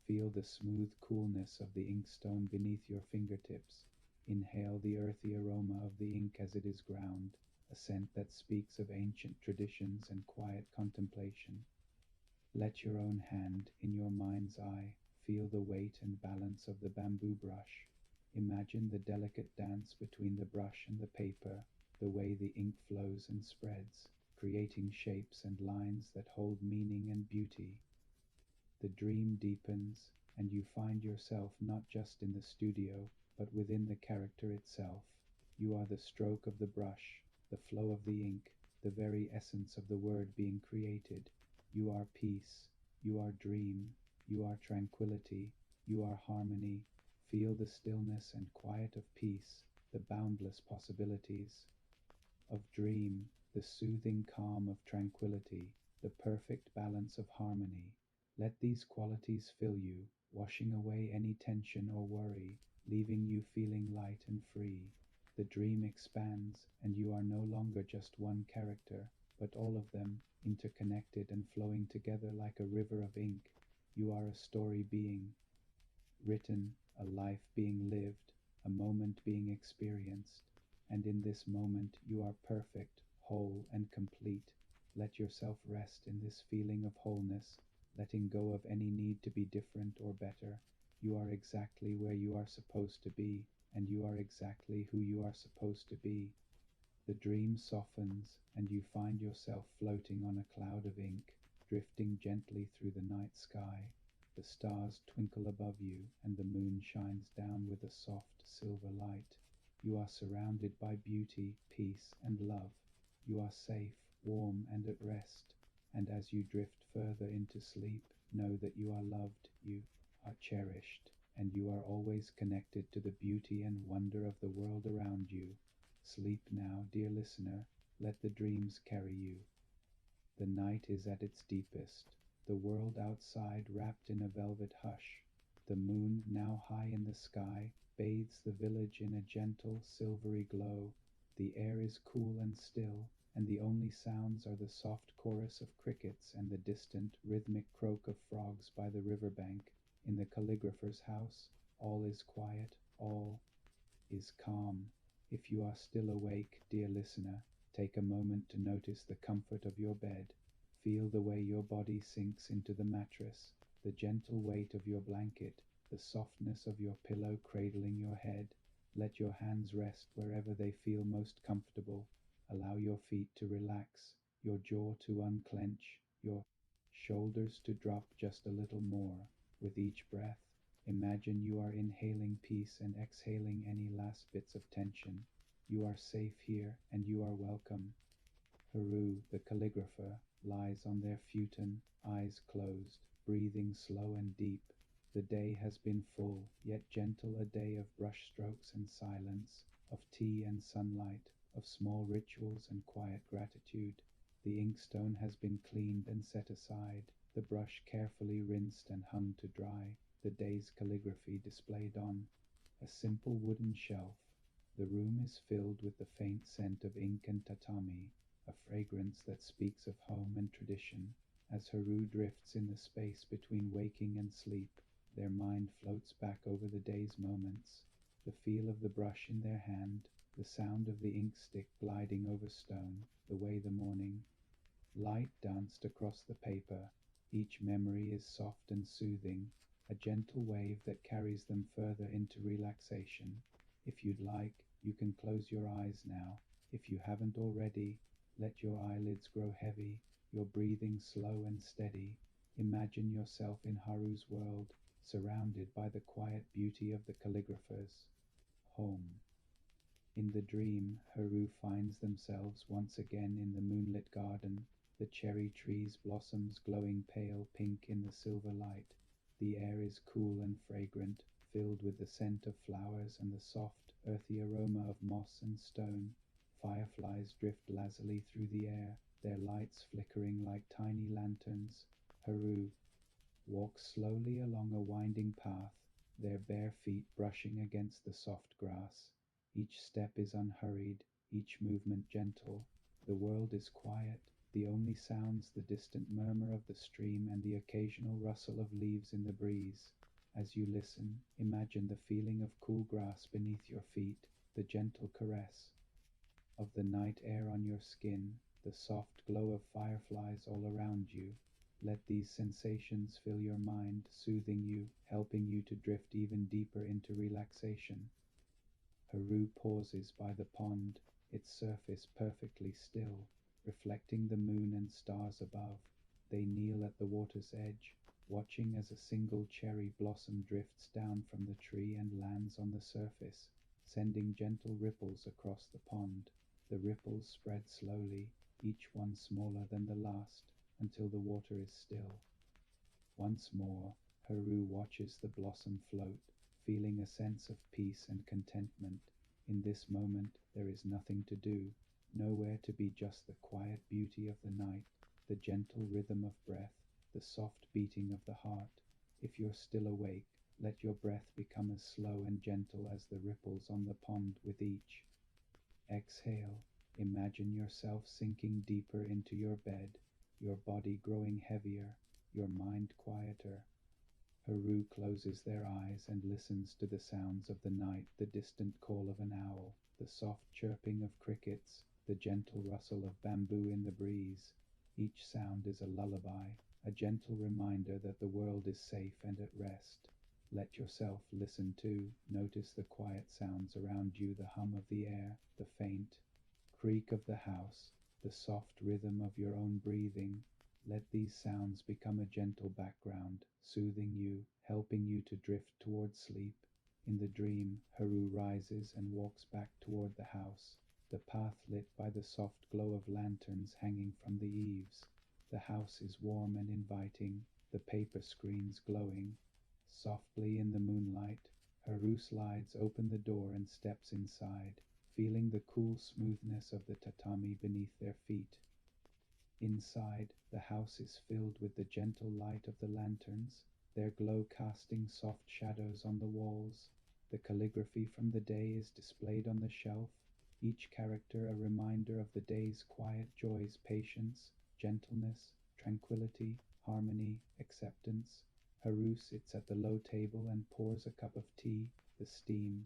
Feel the smooth coolness of the inkstone beneath your fingertips. Inhale the earthy aroma of the ink as it is ground, a scent that speaks of ancient traditions and quiet contemplation. Let your own hand, in your mind's eye, feel the weight and balance of the bamboo brush. Imagine the delicate dance between the brush and the paper, the way the ink flows and spreads, creating shapes and lines that hold meaning and beauty. The dream deepens, and you find yourself not just in the studio, but within the character itself. You are the stroke of the brush, the flow of the ink, the very essence of the word being created. You are peace, you are dream, you are tranquility, you are harmony. Feel the stillness and quiet of peace, the boundless possibilities of dream, the soothing calm of tranquility, the perfect balance of harmony. Let these qualities fill you, washing away any tension or worry, leaving you feeling light and free. The dream expands, and you are no longer just one character, but all of them, interconnected and flowing together like a river of ink. You are a story being written, a life being lived, a moment being experienced. And in this moment you are perfect, whole, and complete. Let yourself rest in this feeling of wholeness, letting go of any need to be different or better. You are exactly where you are supposed to be, and you are exactly who you are supposed to be. The dream softens, and you find yourself floating on a cloud of ink, drifting gently through the night sky. The stars twinkle above you, and the moon shines down with a soft silver light. You are surrounded by beauty, peace, and love. You are safe, warm, and at rest. And as you drift further into sleep, know that you are loved, you are cherished, and you are always connected to the beauty and wonder of the world around you. Sleep now, dear listener, let the dreams carry you. The night is at its deepest, the world outside wrapped in a velvet hush. The moon, now high in the sky, bathes the village in a gentle, silvery glow. The air is cool and still, and the only sounds are the soft chorus of crickets and the distant, rhythmic croak of frogs by the riverbank. In the calligrapher's house, all is quiet, all is calm. If you are still awake, dear listener, take a moment to notice the comfort of your bed. Feel the way your body sinks into the mattress, the gentle weight of your blanket, the softness of your pillow cradling your head. Let your hands rest wherever they feel most comfortable. Allow your feet to relax, your jaw to unclench, your shoulders to drop just a little more. With each breath, imagine you are inhaling peace and exhaling any last bits of tension. You are safe here, and you are welcome. Haru, the calligrapher, lies on their futon, eyes closed, breathing slow and deep. The day has been full, yet gentle, a day of brushstrokes and silence, of tea and sunlight, of small rituals and quiet gratitude. The inkstone has been cleaned and set aside, the brush carefully rinsed and hung to dry, the day's calligraphy displayed on a simple wooden shelf. The room is filled with the faint scent of ink and tatami, a fragrance that speaks of home and tradition. As Haru drifts in the space between waking and sleep, their mind floats back over the day's moments. The feel of the brush in their hand, the sound of the ink stick gliding over stone, the way the morning light danced across the paper. Each memory is soft and soothing, a gentle wave that carries them further into relaxation. If you'd like, you can close your eyes now. If you haven't already, let your eyelids grow heavy, your breathing slow and steady. Imagine yourself in Haru's world, surrounded by the quiet beauty of the calligraphers. Home. In the dream, Haru finds themselves once again in the moonlit garden, the cherry trees' blossoms glowing pale pink in the silver light. The air is cool and fragrant, filled with the scent of flowers and the soft, earthy aroma of moss and stone. Fireflies drift lazily through the air, their lights flickering like tiny lanterns. Haru walks slowly along a winding path, their bare feet brushing against the soft grass. Each step is unhurried, each movement gentle. The world is quiet, the only sounds the distant murmur of the stream and the occasional rustle of leaves in the breeze. As you listen, imagine the feeling of cool grass beneath your feet, the gentle caress of the night air on your skin, the soft glow of fireflies all around you. Let these sensations fill your mind, soothing you, helping you to drift even deeper into relaxation. Haru pauses by the pond, its surface perfectly still, reflecting the moon and stars above. They kneel at the water's edge, watching as a single cherry blossom drifts down from the tree and lands on the surface, sending gentle ripples across the pond. The ripples spread slowly, each one smaller than the last, until the water is still. Once more, Haru watches the blossom float, feeling a sense of peace and contentment. In this moment, there is nothing to do, nowhere to be, just the quiet beauty of the night, the gentle rhythm of breath, the soft beating of the heart. If you're still awake, let your breath become as slow and gentle as the ripples on the pond with each exhale. Imagine yourself sinking deeper into your bed, your body growing heavier, your mind quieter. Haru closes their eyes and listens to the sounds of the night, the distant call of an owl, the soft chirping of crickets, the gentle rustle of bamboo in the breeze. Each sound is a lullaby, a gentle reminder that the world is safe and at rest. Let yourself listen too. Notice the quiet sounds around you, the hum of the air, the faint creak of the house, the soft rhythm of your own breathing. Let these sounds become a gentle background, soothing you, helping you to drift toward sleep. In the dream, Haru rises and walks back toward the house, the path lit by the soft glow of lanterns hanging from the eaves. The house is warm and inviting, the paper screens glowing. Softly in the moonlight, Haru slides open the door and steps inside, feeling the cool smoothness of the tatami beneath their feet. Inside, the house is filled with the gentle light of the lanterns, their glow casting soft shadows on the walls. The calligraphy from the day is displayed on the shelf, each character a reminder of the day's quiet joys: patience, gentleness, tranquility, harmony, acceptance. Haru sits at the low table and pours a cup of tea, the steam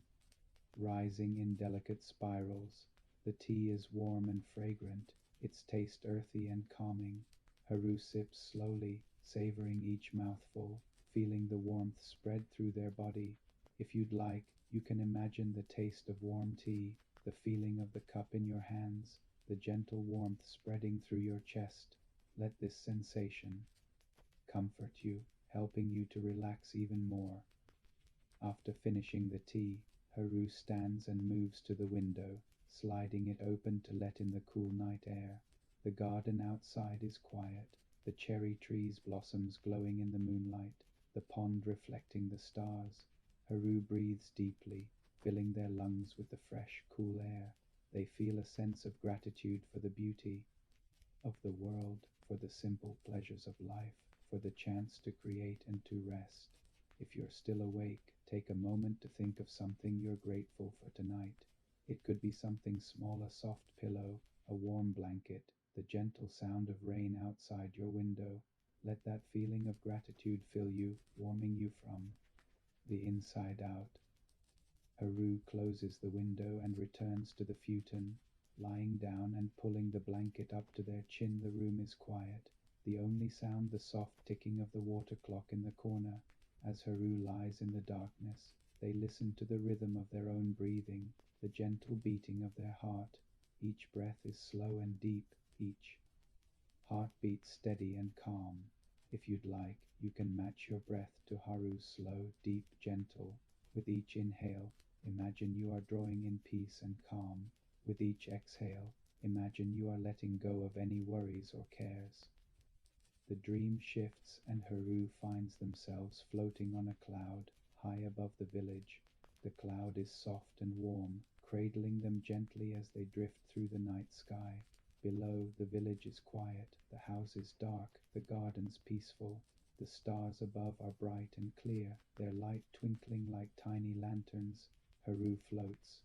rising in delicate spirals. The tea is warm and fragrant, its taste earthy and calming. Haru sips slowly, savoring each mouthful, feeling the warmth spread through their body. If you'd like, you can imagine the taste of warm tea, the feeling of the cup in your hands, the gentle warmth spreading through your chest. Let this sensation comfort you, helping you to relax even more. After finishing the tea, Haru stands and moves to the window, sliding it open to let in the cool night air. The garden outside is quiet, the cherry trees' blossoms glowing in the moonlight, the pond reflecting the stars. Haru breathes deeply, filling their lungs with the fresh, cool air. They feel a sense of gratitude for the beauty of the world, for the simple pleasures of life, for the chance to create and to rest. If you're still awake, take a moment to think of something you're grateful for tonight. It could be something small: a soft pillow, a warm blanket, the gentle sound of rain outside your window. Let that feeling of gratitude fill you, warming you from the inside out. Haru closes the window and returns to the futon. Lying down and pulling the blanket up to their chin, the room is quiet. The only sound the soft ticking of the water clock in the corner. As Haru lies in the darkness, they listen to the rhythm of their own breathing, the gentle beating of their heart. Each breath is slow and deep, each heartbeat steady and calm. If you'd like, you can match your breath to Haru's slow, deep, gentle. With each inhale, imagine you are drawing in peace and calm. With each exhale, imagine you are letting go of any worries or cares. The dream shifts and Haru finds themselves floating on a cloud high above the village. The cloud is soft and warm, cradling them gently as they drift through the night sky. Below, the village is quiet, the house is dark, the gardens peaceful. The stars above are bright and clear, their light twinkling like tiny lanterns. Haru floats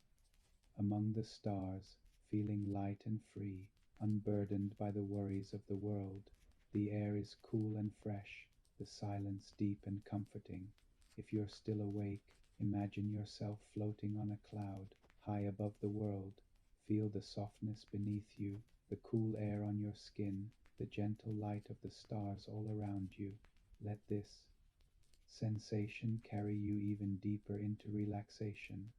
among the stars, feeling light and free, unburdened by the worries of the world. The air is cool and fresh, the silence deep and comforting. If you're still awake, imagine yourself floating on a cloud, high above the world. Feel the softness beneath you, the cool air on your skin, the gentle light of the stars all around you. Let this sensation carry you even deeper into relaxation.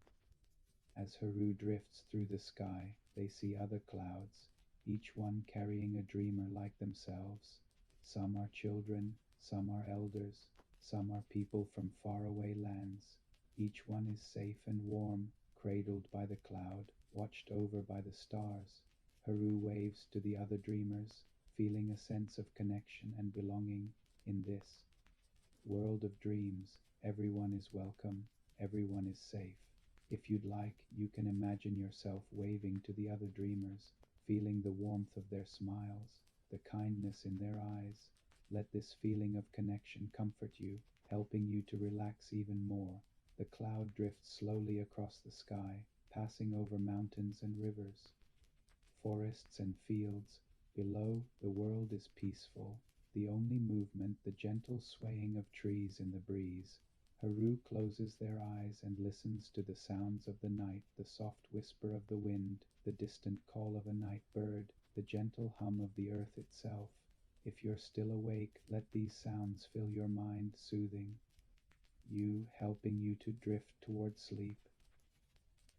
As Haru drifts through the sky, they see other clouds, each one carrying a dreamer like themselves. Some are children, some are elders, some are people from faraway lands. Each one is safe and warm, cradled by the cloud, watched over by the stars. Haru waves to the other dreamers, feeling a sense of connection and belonging. In this world of dreams, everyone is welcome, everyone is safe. If you'd like, you can imagine yourself waving to the other dreamers, feeling the warmth of their smiles, the kindness in their eyes. Let this feeling of connection comfort you, helping you to relax even more. The cloud drifts slowly across the sky, passing over mountains and rivers, forests and fields. Below, the world is peaceful, the only movement the gentle swaying of trees in the breeze. Haru closes their eyes and listens to the sounds of the night, the soft whisper of the wind, the distant call of a night bird, the gentle hum of the earth itself. If you're still awake, let these sounds fill your mind, soothing you, helping you to drift toward sleep.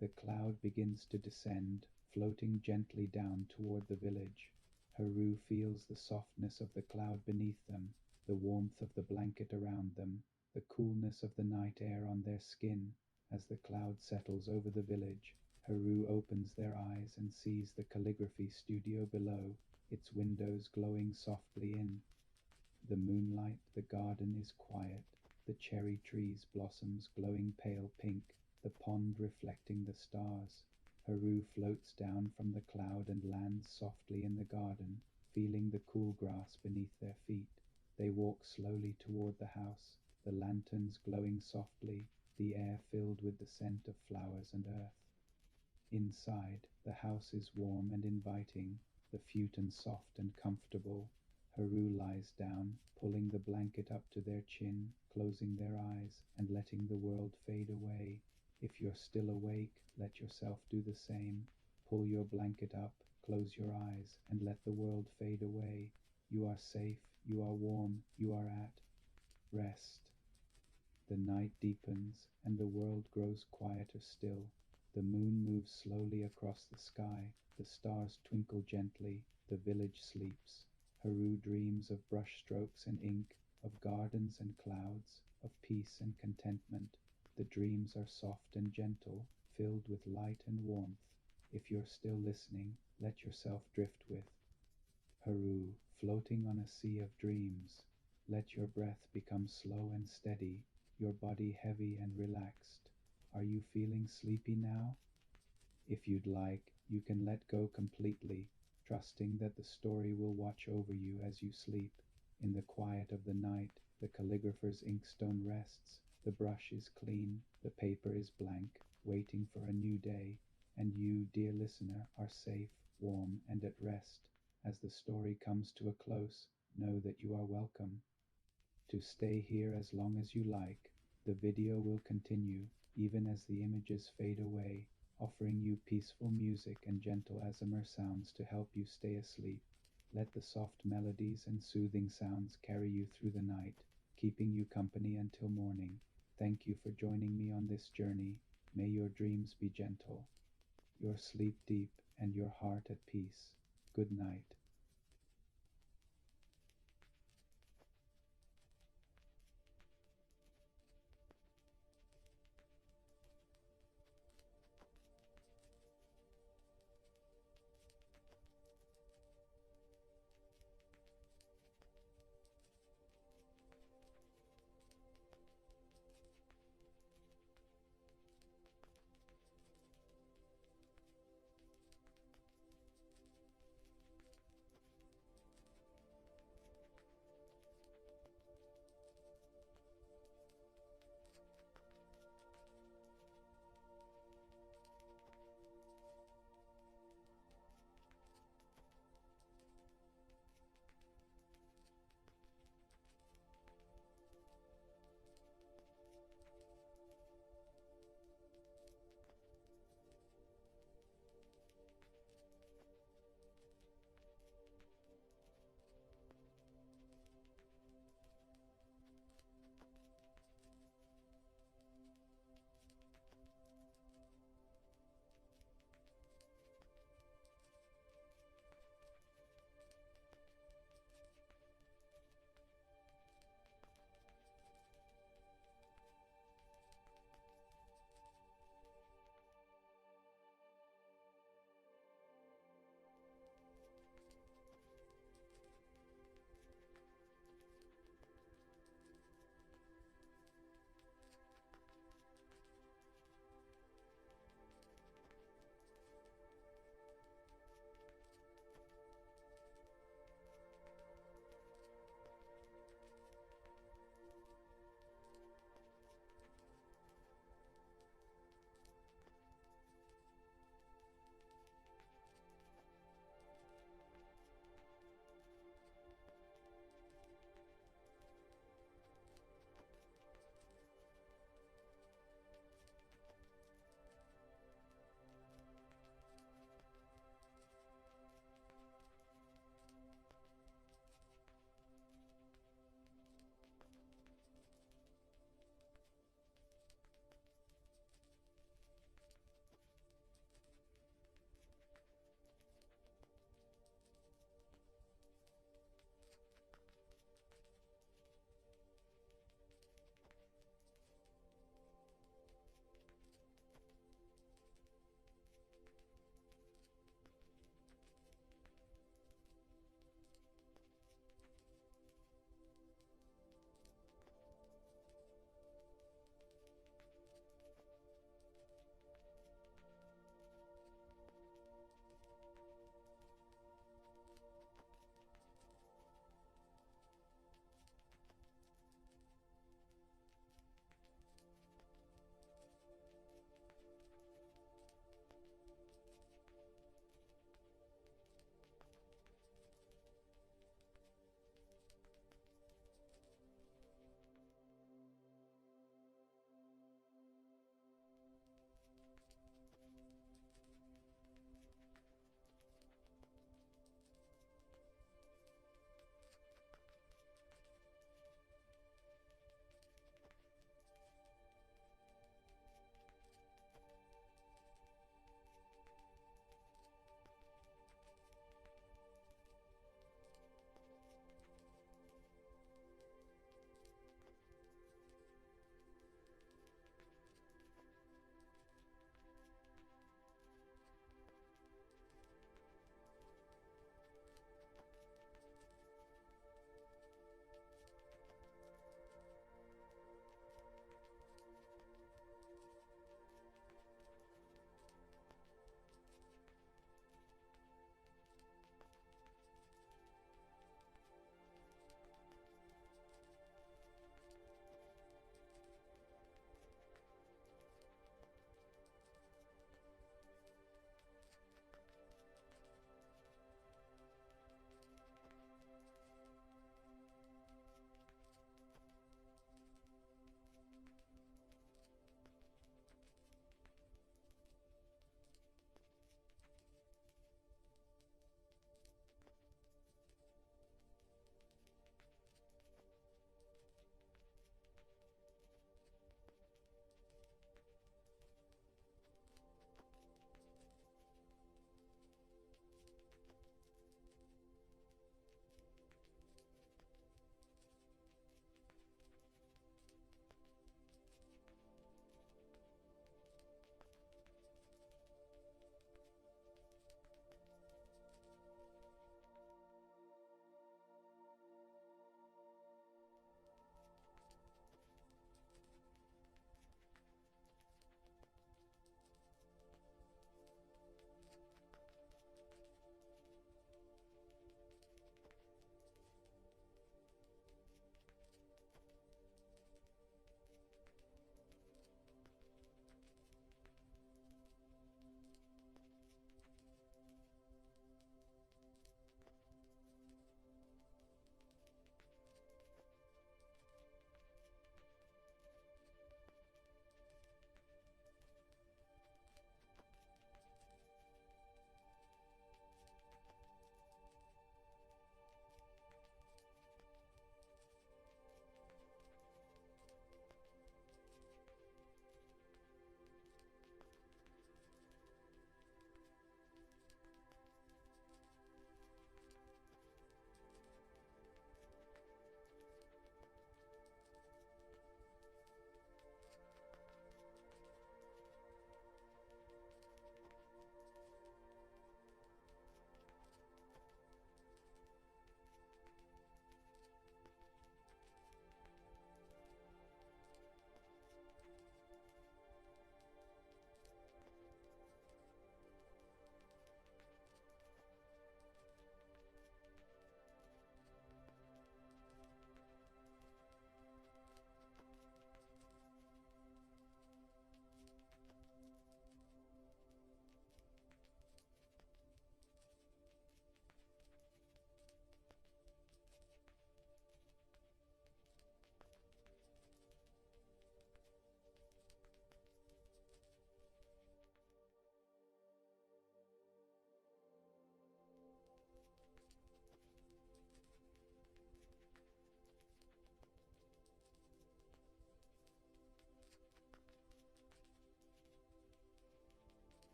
The cloud begins to descend, floating gently down toward the village. Haru feels the softness of the cloud beneath them, the warmth of the blanket around them, the coolness of the night air on their skin. As the cloud settles over the village, Haru opens their eyes and sees the calligraphy studio below, its windows glowing softly in the moonlight. The garden is quiet, the cherry trees' blossoms glowing pale pink, the pond reflecting the stars. Haru floats down from the cloud and lands softly in the garden, feeling the cool grass beneath their feet. They walk slowly toward the house, the lanterns glowing softly, the air filled with the scent of flowers and earth. Inside, the house is warm and inviting, the futon soft and comfortable. Haru lies down, pulling the blanket up to their chin, closing their eyes, and letting the world fade away. If you're still awake, let yourself do the same. Pull your blanket up, close your eyes, and let the world fade away. You are safe, you are warm, you are at rest. The night deepens, and the world grows quieter still. The moon moves slowly across the sky, the stars twinkle gently, the village sleeps. Haru dreams of brushstrokes and ink, of gardens and clouds, of peace and contentment. The dreams are soft and gentle, filled with light and warmth. If you're still listening, let yourself drift with Haru, floating on a sea of dreams. Let your breath become slow and steady, your body heavy and relaxed. Are you feeling sleepy now? If you'd like, you can let go completely, trusting that the story will watch over you as you sleep. In the quiet of the night, the calligrapher's inkstone rests, the brush is clean, the paper is blank, waiting for a new day, and you, dear listener, are safe, warm, and at rest. As the story comes to a close, know that you are welcome to stay here as long as you like. The video will continue, even as the images fade away, offering you peaceful music and gentle ASMR sounds to help you stay asleep. Let the soft melodies and soothing sounds carry you through the night. keeping you company until morning. Thank you for joining me on this journey. May your dreams be gentle, your sleep deep, and your heart at peace. Good night.